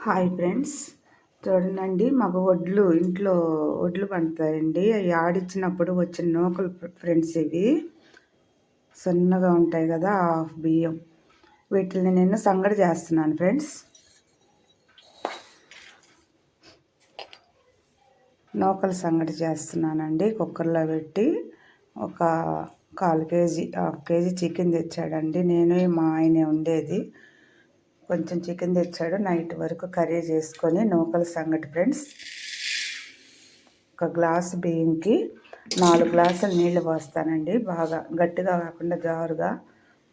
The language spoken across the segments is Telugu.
హాయ్ ఫ్రెండ్స్, చూడండి మాకు ఇంట్లో పండుతాయండి. అవి ఆడిచ్చినప్పుడు వచ్చిన నూకలు ఫ్రెండ్స్. ఇవి సన్నగా ఉంటాయి కదా, హాఫ్ బియ్యం. వీటిని నేను సంగటి చేస్తున్నాను ఫ్రెండ్స్. నూకల సంగటి చేస్తున్నానండి. కుక్కర్లో పెట్టి ఒక 1/4 కేజీ 1/2 కేజీ చికెన్ తెచ్చాడండి. నేనే మా ఆయనే ఉండేది. కొంచెం చికెన్ తెచ్చాడు. నైట్ వరకు కర్రీ చేసుకొని నూకల సంగటి ఫ్రెండ్స్. 1 గ్లాసు బియ్యంకి 4 గ్లాసులు నీళ్ళు పోస్తానండి. బాగా గట్టిగా కాకుండా జారుగా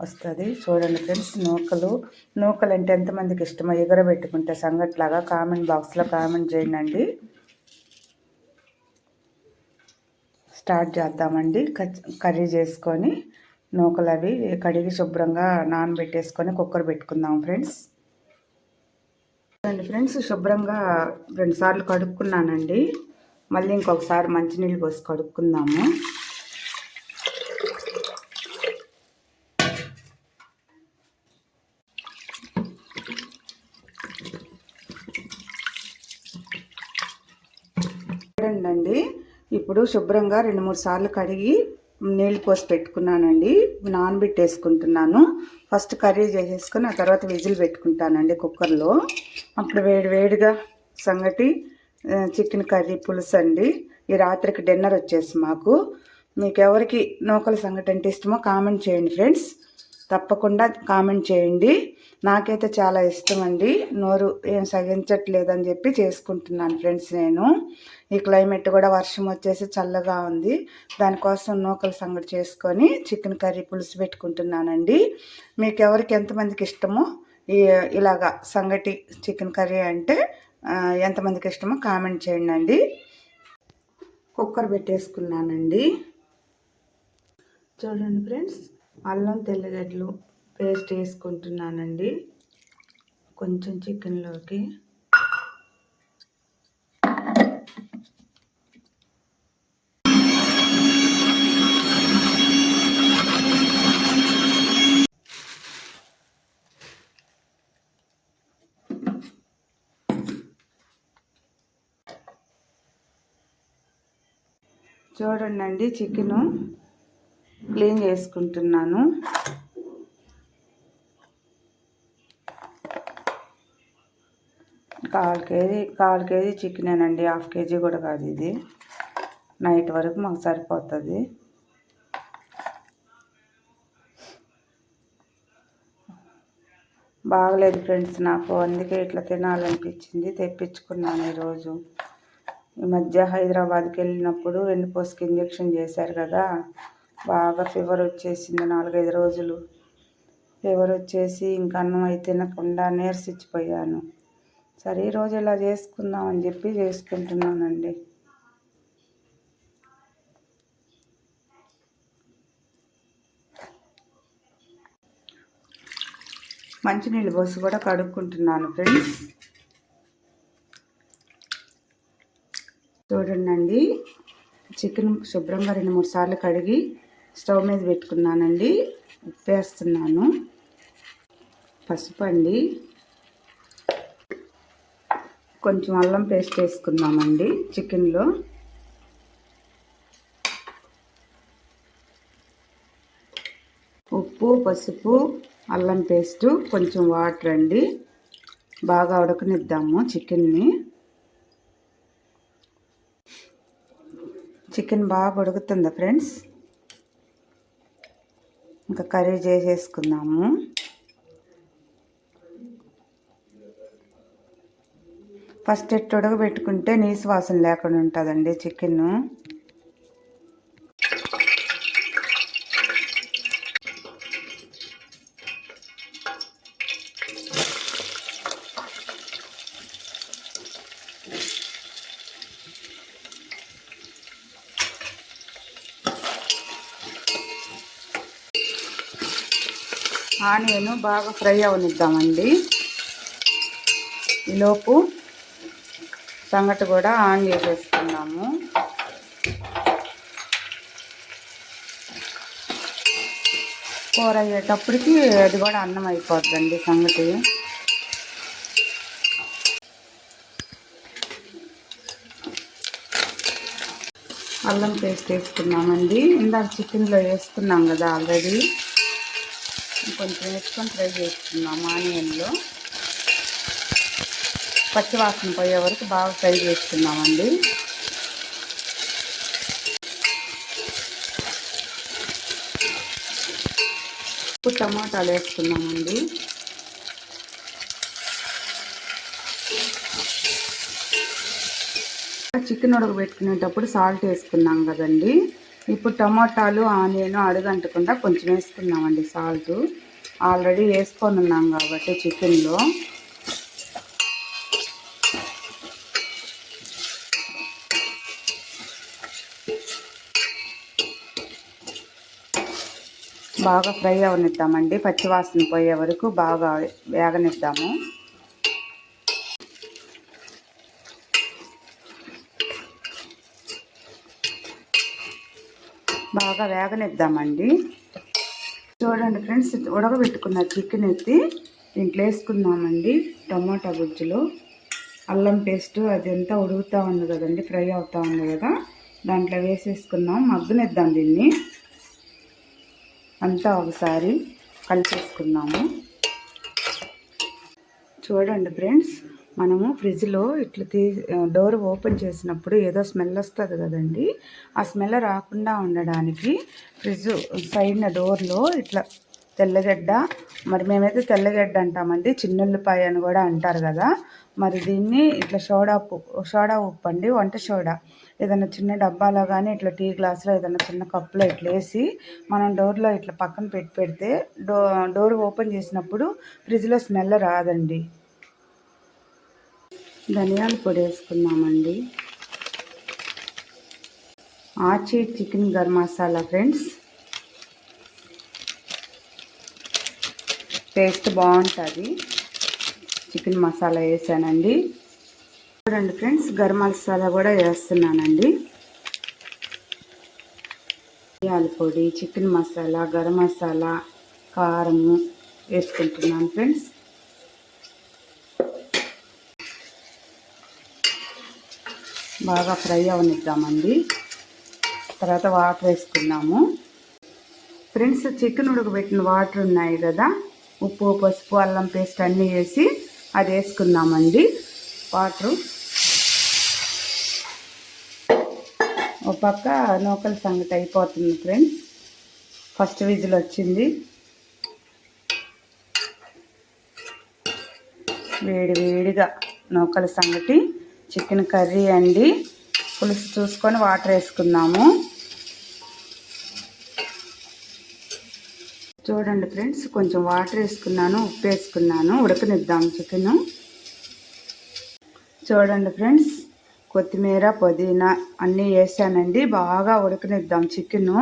వస్తుంది. చూడండి ఫ్రెండ్స్, నూకలు అంటే ఎంతమందికి ఇష్టమో ఎగరబెట్టుకుంటే సంగట్లాగా కామెంట్ బాక్స్లో కామెంట్ చేయండి. స్టార్ట్ చేద్దామండి. కర్రీ చేసుకొని నూకలు అవి కడిగి శుభ్రంగా నానబెట్టేసుకొని కుక్కర్ పెట్టుకుందాం ఫ్రెండ్స్. శుభ్రంగా 2 సార్లు కడుక్కున్నానండి. మళ్ళీ ఇంకొకసారి మంచినీళ్ళు పోసి కడుక్కుందాము. చూడండి, ఇప్పుడు శుభ్రంగా 2-3 సార్లు కడిగి నీళ్ళు పోసి పెట్టుకున్నానండి. నానబెట్టేసుకుంటున్నాను. ఫస్ట్ కర్రీ చేసేసుకొని ఆ తర్వాత విజిల్ పెట్టుకుంటానండి కుక్కర్లో. అప్పుడు వేడిగా సంగటి చికెన్ కర్రీ పులుసు అండి. ఈ రాత్రికి డిన్నర్ వచ్చేసి మాకు. మీకు ఎవరికి నూకల సంగటి అంటే ఇష్టమో కామెంట్ చేయండి ఫ్రెండ్స్. తప్పకుండా కామెంట్ చేయండి. నాకైతే చాలా ఇష్టం అండి. నోరు ఏం సహించట్లేదని చెప్పి చేసుకుంటున్నాను ఫ్రెండ్స్. నేను ఈ క్లైమేట్ కూడా వర్షం వచ్చేసి చల్లగా ఉంది. దానికోసం నూకల సంగటి చేసుకొని చికెన్ కర్రీ పులుసు పెట్టుకుంటున్నానండి. మీకు ఎవరికి ఎంతమందికి ఇష్టమో ఇలాగా సంగటి చికెన్ కర్రీ అంటే ఎంతమందికి ఇష్టమో కామెంట్ చేయండి. కుక్కర్ పెట్టేసుకున్నానండి. చూడండి ఫ్రెండ్స్, అల్లం తెల్లగడ్డలు పేస్ట్ వేసుకుంటున్నానండి కొంచెం చికెన్లోకి. చూడండి, చికెను క్లీన్ చేసుకుంటున్నాను. కాల్ కేజీ చికెనేనండి, 1/2 కేజీ కూడా కాదు. ఇది నైట్ వరకు మాకు సరిపోతుంది. బాగలేదు ఫ్రెండ్స్ నాకు, అందుకే ఇట్లా తినాలనిపించింది. తెప్పించుకున్నాను ఈరోజు. ఈ మధ్య హైదరాబాద్కి వెళ్ళినప్పుడు వెన్నుపూసకి ఇంజక్షన్ చేశారు కదా, బాగా ఫీవర్ వచ్చేసింది. 4-5 రోజులు ఫీవర్ వచ్చేసి ఇంకా అన్నం అయితే తినకుండా నీరసించిపోయాను. సరే ఈరోజు ఇలా చేసుకుందామని చెప్పి చేసుకుంటున్నానండి. మంచినీళ్ళు పోసి కూడా కడుక్కుంటున్నాను ఫ్రెండ్స్. చూడండి, చికెన్ శుభ్రంగా 2-3 సార్లు కడిగి స్టవ్ మీద పెట్టుకున్నానండి. ఉప్పు వేస్తున్నాను, పసుపు అండి, కొంచెం అల్లం పేస్ట్ వేసుకుందామండి చికెన్లో. ఉప్పు, పసుపు, అల్లం పేస్టు, కొంచెం వాటర్ అండి. బాగా ఉడకనిద్దాము చికెన్ని. చికెన్ బాగా ఉడుకుతుంది ఫ్రెండ్స్. ఇంకా కర్రీ చేసేసుకుందాము. ఫస్ట్ ఉడకబెట్టుకుంటే నీసు వాసన లేకుండా ఉంటుందండి చికెన్. ఆనియన్ బాగా ఫ్రై అవనిద్దామండి. ఈలోపు సంగటి కూడా ఆన్ చేసేసుకున్నాము. కూర అయ్యేటప్పటికి అది కూడా అన్నం అయిపోద్దండి సంగటి. అల్లం పేస్ట్ వేసుకున్నామండి. ఇందాక చికెన్లో వేసుకున్నాం కదా ఆల్రెడీ. కొంచెం వేసుకొని ఫ్రై చేసుకున్నాము ఆనియన్లో. పచ్చివాసన పోయే వరకు బాగా ఫ్రై చేసుకున్నామండి. ఇప్పుడు టమాటాలు వేసుకున్నామండి. చికెన్ ఉడకబెట్టుకునేటప్పుడు సాల్ట్ వేసుకున్నాం కదండి. ఇప్పుడు టమాటాలు ఆనియన్ అడుగంటకుండా కొంచెం వేసుకున్నామండి సాల్ట్. ఆల్రెడీ వేసుకొని ఉన్నాం కాబట్టి చికెన్లో. బాగా ఫ్రై అవనిద్దామండి. పచ్చివాసన పోయే వరకు బాగా వేగనిద్దాము. బాగా వేగనిద్దామండి. చూడండి ఫ్రెండ్స్, ఉడకబెట్టుకున్న చికెన్ ఎత్తి దీంట్లో వేసుకున్నామండి. టమాటా గుజ్జులో అల్లం పేస్ట్ అదంతా ఉడుకుతూ ఉంది కదండి, ఫ్రై అవుతూ ఉంది కదా, దాంట్లో వేసేసుకున్నాం. మగ్గనిద్దాం దీన్ని అంతా ఒకసారి కలిపేసుకున్నాము. చూడండి ఫ్రెండ్స్, మనము ఫ్రిడ్జ్లో ఇట్లా డోర్ ఓపెన్ చేసినప్పుడు ఏదో స్మెల్ వస్తుంది కదండి. ఆ స్మెల్ రాకుండా ఉండడానికి ఫ్రిడ్జ్ సైడ్న డోర్లో ఇట్లా తెల్లగడ్డ, మరి మేమైతే తెల్లగడ్డ అంటామండి, చిన్నుల్లిపాయ అని కూడా అంటారు కదా. మరి దీన్ని ఇట్లా సోడా ఉప్పు అండి, వంట సోడా ఏదైనా చిన్న డబ్బాలో కానీ ఇట్లా టీ గ్లాస్లో ఏదైనా చిన్న కప్పులో ఇట్లా వేసి మనం డోర్లో ఇట్లా పక్కన పెడితే డోర్ ఓపెన్ చేసినప్పుడు ఫ్రిడ్జ్లో స్మెల్ రాదండి. ధనియాల పొడి వేసుకున్నామండి. ఆచి chicken garam masala friends, taste బాగుంటుంది. చికెన్ మసాలా వేసానండి. చూడండి ఫ్రెండ్స్, గరం మసాలా కూడా వేస్తున్నానండి. ధనియాల పొడి, చికెన్ మసాలా, గరం మసాలా, కారము వేసుకుంటున్నాను ఫ్రెండ్స్. బాగా ఫ్రై అవనిద్దామండి. తర్వాత వాటర్ వేసుకున్నాము ఫ్రెండ్స్. చికెన్ ఉడకబెట్టిన వాటర్ ఉన్నాయి కదా, ఉప్పు, పసుపు, అల్లం పేస్ట్ అన్నీ వేసి అది వేసుకున్నామండి. వాటరు ఒక పక్క నూకల సంగటి అయిపోతుంది ఫ్రెండ్స్. ఫస్ట్ విజిల్ వచ్చింది. వేడిగా నూకల సంగటి, చికెన్ కర్రీ అండి. పులుసు చూసుకొని వాటర్ వేసుకున్నాము. చూడండి ఫ్రెండ్స్, కొంచెం వాటర్ వేసుకున్నాను, ఉప్పు వేసుకున్నాను. ఉడకనిద్దాం చికెను. చూడండి ఫ్రెండ్స్, కొత్తిమీర, పుదీనా అన్నీ వేసానండి. బాగా ఉడకనిద్దాం చికెను.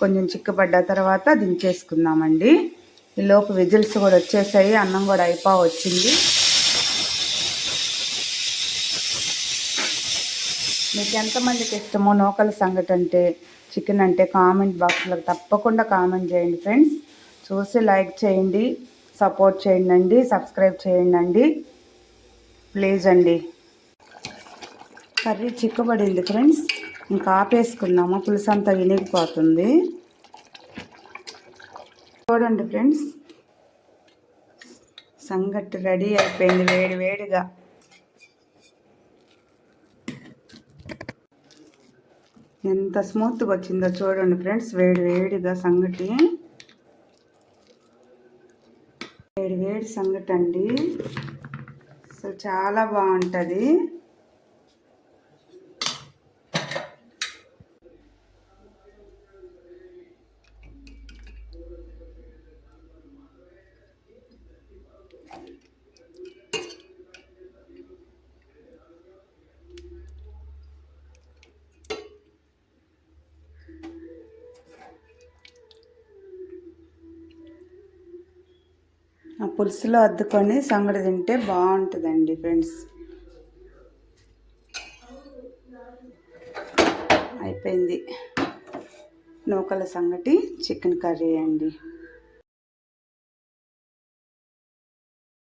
కొంచెం చిక్కబడ్డ తర్వాత దించేసుకుందామండి. ఈలోపు విజిల్స్ కూడా వచ్చేసాయి, అన్నం కూడా వచ్చింది. మీకు ఎంతమందికి ఇష్టమో నూకల సంగటి అంటే, చికెన్ అంటే కామెంట్ బాక్స్లో తప్పకుండా కామెంట్ చేయండి ఫ్రెండ్స్. చూసి లైక్ చేయండి, సపోర్ట్ చేయండి, సబ్స్క్రైబ్ చేయండి ప్లీజ్ అండి. కర్రీ చిక్కబడింది ఫ్రెండ్స్, ఇంకా ఆపేసుకున్నాము. పులుసు అంతా వినిగిపోతుంది. చూడండి ఫ్రెండ్స్, సంగటి రెడీ అయిపోయింది వేడిగా. ఎంత స్మూత్గా వచ్చిందో చూడండి ఫ్రెండ్స్. వేడిగా సంగటి, వేడి సంగటి అండి. అసలు చాలా బాగుంటుంది. ఆ పులుసులో అద్దుకొని సంగటి తింటే బాగుంటుందండి ఫ్రెండ్స్. అయిపోయింది నూకల సంగటి, చికెన్ కర్రీ అండి.